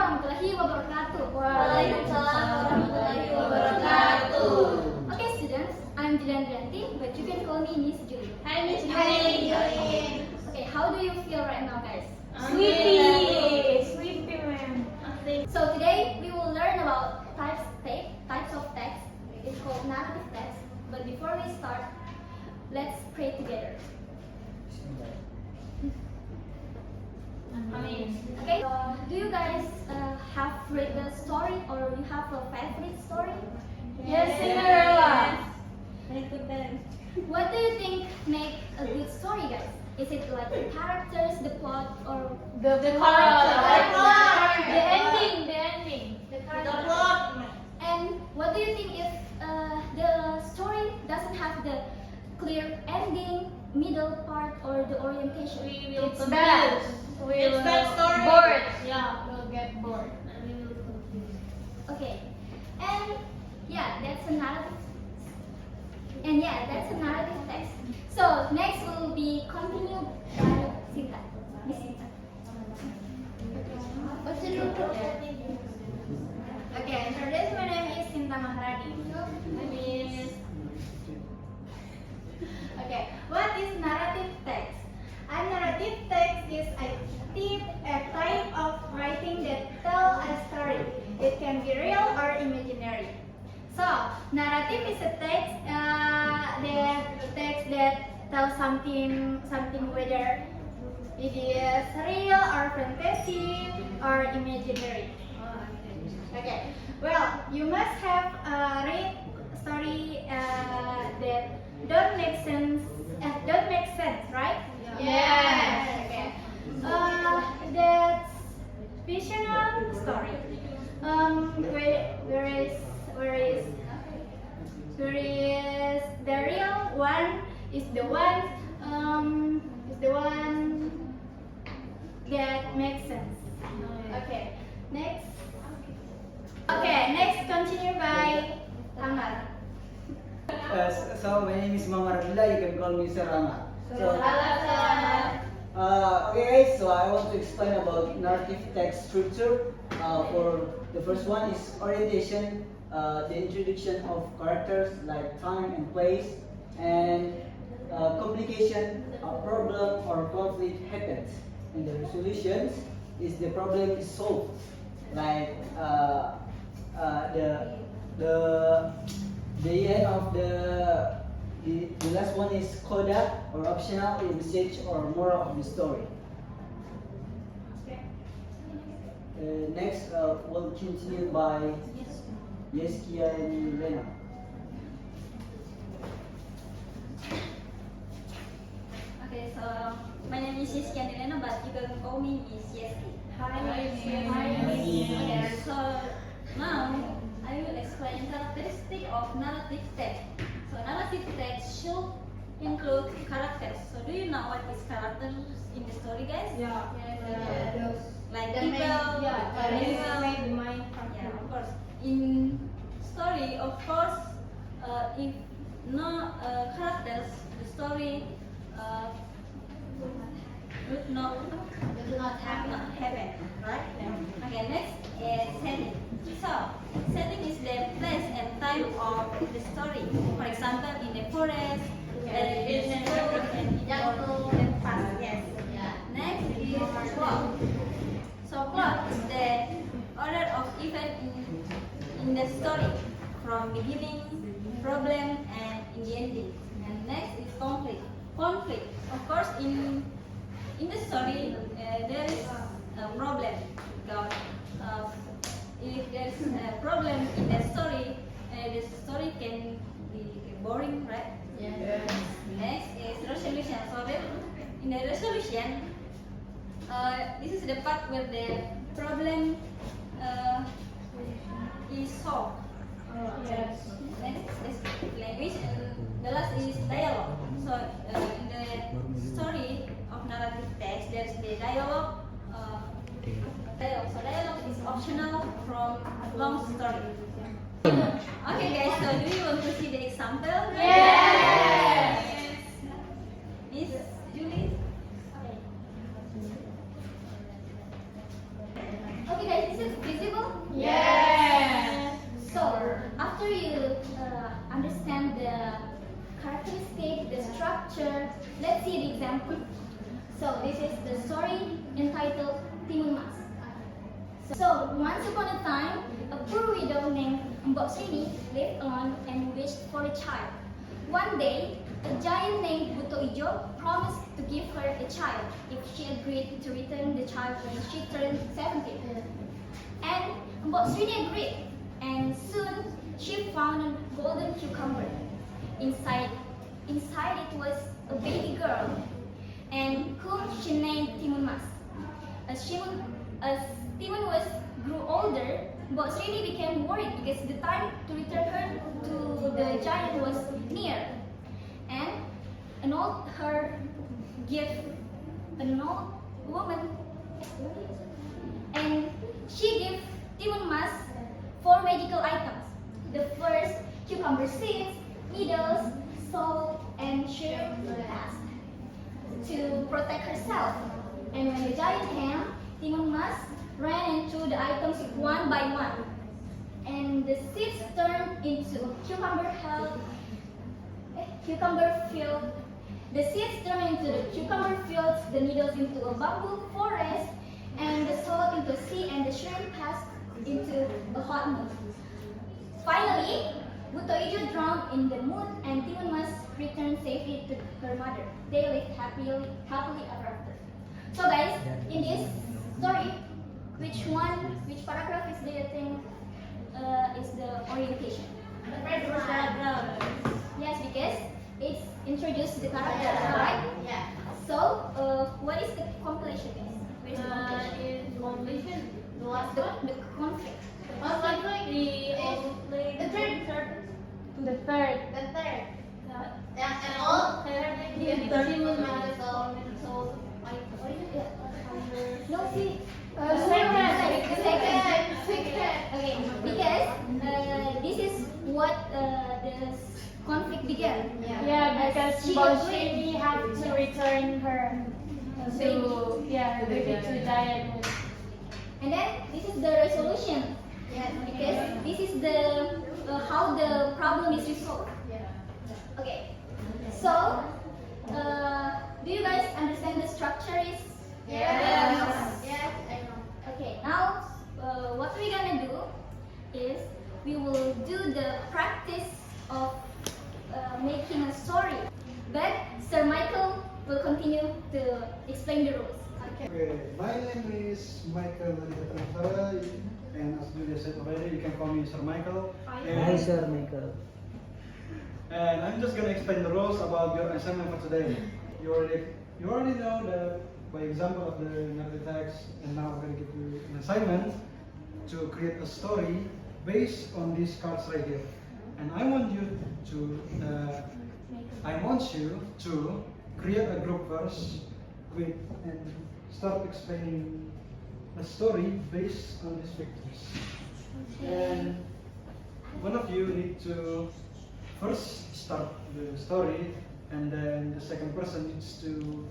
warahmatullahi wabarakatuh. Waalaikumsalam warahmatullahi wabarakatuh. Okay, students, I'm Julian Rianti, but you can call me Miss Julie. Hi Miss Julie. Okay, how do you feel right now, guys? Sleepy man. So today we will learn about types of text. It's called narrative text. But before we start, let's pray together. Okay, do you guys have read the story or you have a favorite story? Yes, Cinderella. What do you think make a good story, guys? Is it like the characters, the plot, or The ending. the plot? And what do you think if the story doesn't have the clear ending, middle part, or the orientation? It's bad. It's bad story. Bored. Yeah, we'll get bored. Okay, and that's a narrative. And that's a narrative text. So next will be continued by Sinta. Miss Sinta. What's the name? Okay, introduce, my name is Sinta Maharani. Okay, what is narrative text? A narrative text is a type of writing that tells a story. It can be real or imaginary. So, narrative is a text that tells something whether it is real or fantasy or imaginary. Okay. Well, you must have read story that don't make sense, right? Yes. Okay. That's fictional story. Where is the real one? Is the one that makes sense. Okay. Next. Okay. Next, continue by Amar. So my name is Mama Rabila, you can call me Sir Rama. Okay guys, so I want to explain about narrative text structure. For the first one is orientation, the introduction of characters like time and place, and complication, a problem or conflict happens. And the resolutions is the problem is solved. Like the end of the last one is coda or optional message or moral of the story. Next, we'll continue by Yeskia and Lena. Okay, so my name is Yeski Anilena, but you can call me Miss Yeski. Okay, so now I will explain characteristic of narrative text. So narrative text should include characters. So do you know what is characters in the story, guys? Like people, animals. Yeah, of course. In story, of course, if no characters, the story would not happen, right? Okay, next is setting. So, setting is the place and time of the story. For example, in the forest, in the road, and the past. Yes. Next is plot. So, plot is the order of event in the story, from beginning, problem, and in the ending. And next is conflict. Conflict, of course, in the story there is a problem, because if there is a problem in the story can be boring, right? Yes. Next is resolution. So then in the resolution, this is the part where the problem is solved. Yes. Next is language, and the last is dialogue. So in the story of narrative text, there's the dialogue. So dialogue is optional from long story. Okay, guys. So do you want to see the example? Yes. Miss Julie. Okay, guys. Is it visible? Yes. So, after you understand the characteristic, the structure, let's see the example. So, this is the story entitled Timun Mas. So, once upon a time, a poor widow named Mbok Srini lived alone and wished for a child. One day, a giant named Buto Ijo promised to give her a child if she agreed to return the child when she turned 17. And Mbok Srini agreed, and soon she found a golden cucumber. Inside it was a baby girl, and whom she named Timun Mas. As Timun grew older, Mbok Srini became worried because the time to return her to the giant was near. And an old woman, and she gave Timun Mas 4 magical items. The first, cucumber seeds, needles, salt, and shrimp paste to protect herself. And when the giant came, Timun Mas ran into the items one by one. And the seeds turned into cucumber field. The seeds turned into the cucumber fields, the needles into a bamboo forest, and the salt into a sea, and the shrimp passed into a hot moon. Finally, Buto Ijo drowned in the moon, and Timun Mas returned safely to her mother. They lived happily ever after. So guys, in this story, which paragraph is do you think is the orientation? The first paragraph. Yes, because it's introduced the character, right? Yeah. So, what is the compilation, guys? Where is the compilation? In completion, the last The one. conflict. Most likely the third. The third. Yeah, and all. Timun Mas so No, see. Second. Okay, because this is what the conflict began. Yeah, because She Bolshevik have to return her to her baby to giant. And then this is the resolution. Because this is the how the problem is resolved. Okay. So, do you guys understand the structure is? Yes. Yes, I know. Okay, now what we're gonna do is we will do the practice of making a story. But Sir Michael will continue to explain the rules. Okay, my name is Michael Lanita, and as Julia said already, you can call me Sir Michael. Hi, Sir Michael. And I'm just gonna explain the rules about your assignment for today. You already know that by example of the narrative text, and now I'm gonna give you an assignment to create a story based on these cards right here. And I want you to create a group verse with and start explaining a story based on these pictures. And one of you need to first start the story, and then the second person needs to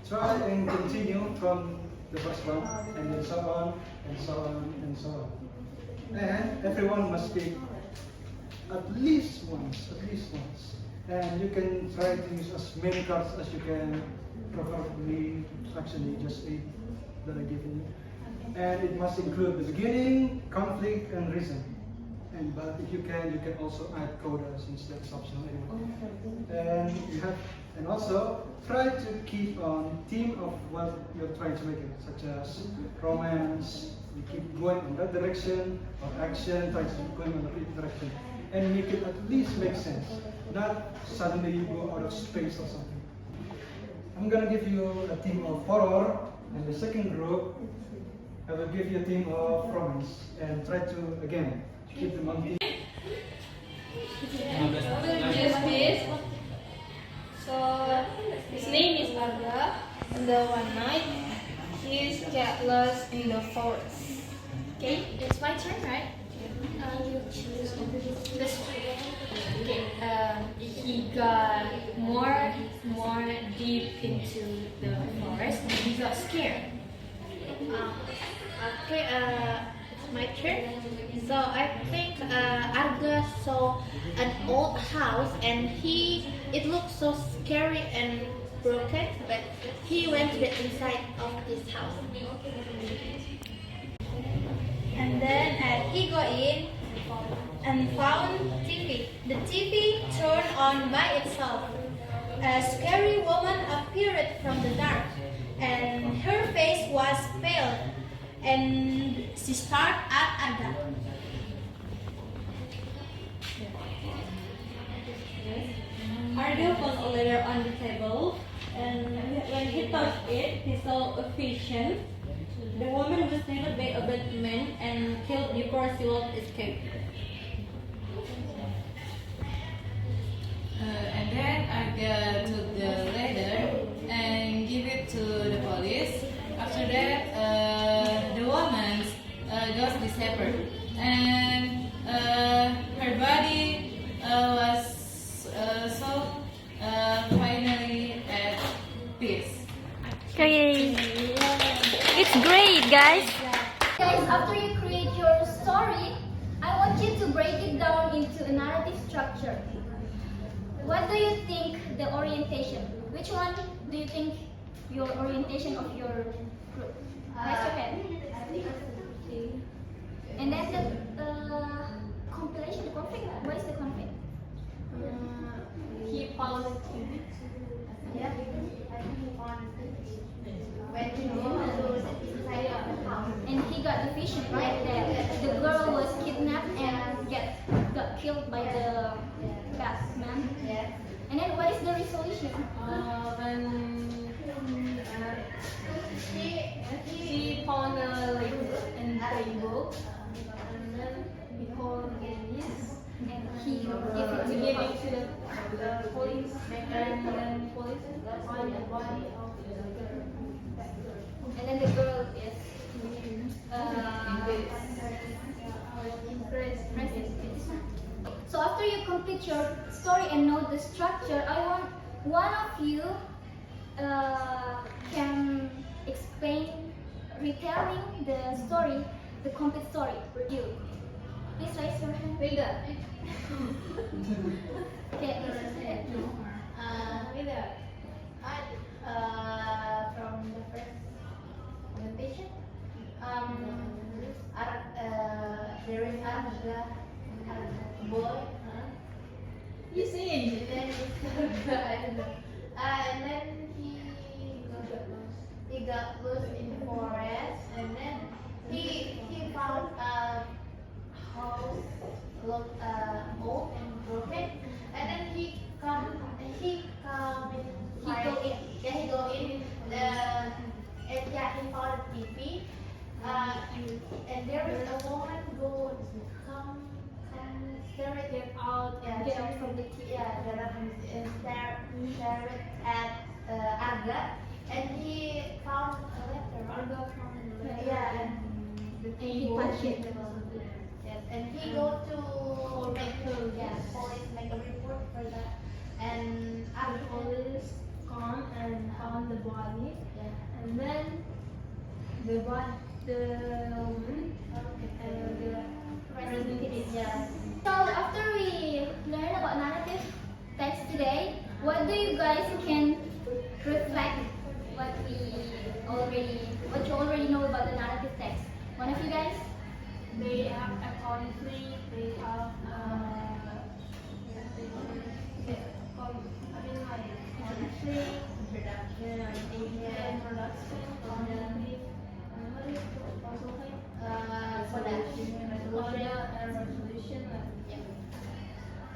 try and continue from the first one, and then so on and so on and so on. And everyone must speak at least once. And you can try to use as many cards as you can, preferably actually just 8 that I given you. And it must include the beginning, conflict, and reason. But if you can also add coda since that's optional anyway. And also try to keep on theme of what you're trying to make it, such as romance. You keep going in that direction, or action, try to keep going in the direction, and make it at least make sense. Not suddenly you go out of space or something. I'm gonna give you a theme of horror, and the second group I will give you a theme of romance, and try to again keep them on theme. Just this. So his name is Arga, and the one night he got lost in the forest. Okay, it's my turn, right? You choose this one. Okay, he got more deep into the forest and he got scared. Okay, my turn. So I think Arga saw an old house and it looked so scary and broken, but he went to the inside of this house. And then he go in and found TV. The TV turned on by itself. A scary woman appeared from the dark, and her face was pale, and she stared at Arga. Arga found a letter on the table, and when he touched it, he saw a vision. The woman was never by a bad man and killed before she would escape. And then Arga took the letter and give it to the police. After that, the woman's ghost disappeared, and her body was so finally at peace. Okay. It's great, guys. Guys, after you create your story, I want you to break it down into a narrative structure. What do you think the orientation? Which one do you think your orientation of your group? Raise your hand. And then the compilation, the conflict. What is the conflict? He found TV. Yeah. When he goes inside of the house. And he got the vision, right? That the girl was kidnapped and got killed by the bad man. Yes. And then what is the resolution? He found a label and table, and then he called this, And he to gave give it it to the police, and then police find the body of the girl. and then the girl is present. So after you complete your story and know the structure, I want one of you can explain retelling the story, the complete story. You. Please raise your hand. Rida. Okay. Rida. From the first presentation, there is a boy. You see, and then and then he got lost in the forest, and then he found a house look old and broken, and then he come in. He go in the and yeah, he found a TV. And there is a woman go come get out and Get out from the TV. yeah, get up and stare at Arga, and he found a letter. Arga found a letter. Yeah, and the he table. punched it. Yes, and he go to police make a report for that, and the police come and found the body, and then the woman the president yes. So after we learn about narrative text today, what do you guys can reflect what you already know about the narrative text? One of you guys? They have a conflict, they have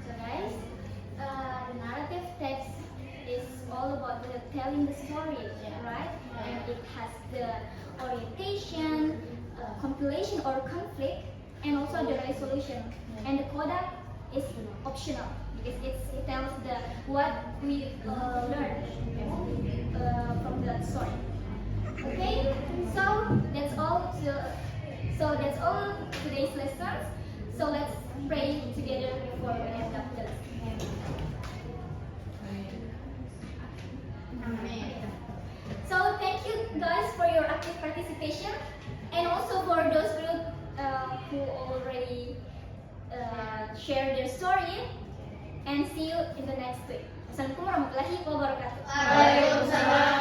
So guys, the narrative text is all about telling the story, right? And it has the orientation, compilation or conflict, and also the resolution. And the coda is optional because it tells what we learned from the story. Okay, so that's all. That's all today's lessons. So let's pray together before we end up the lesson. So thank you guys for your active participation, and also for those group they share their story, and see you in the next week. Assalamualaikum warahmatullahi wabarakatuh. Waalaikumsalam.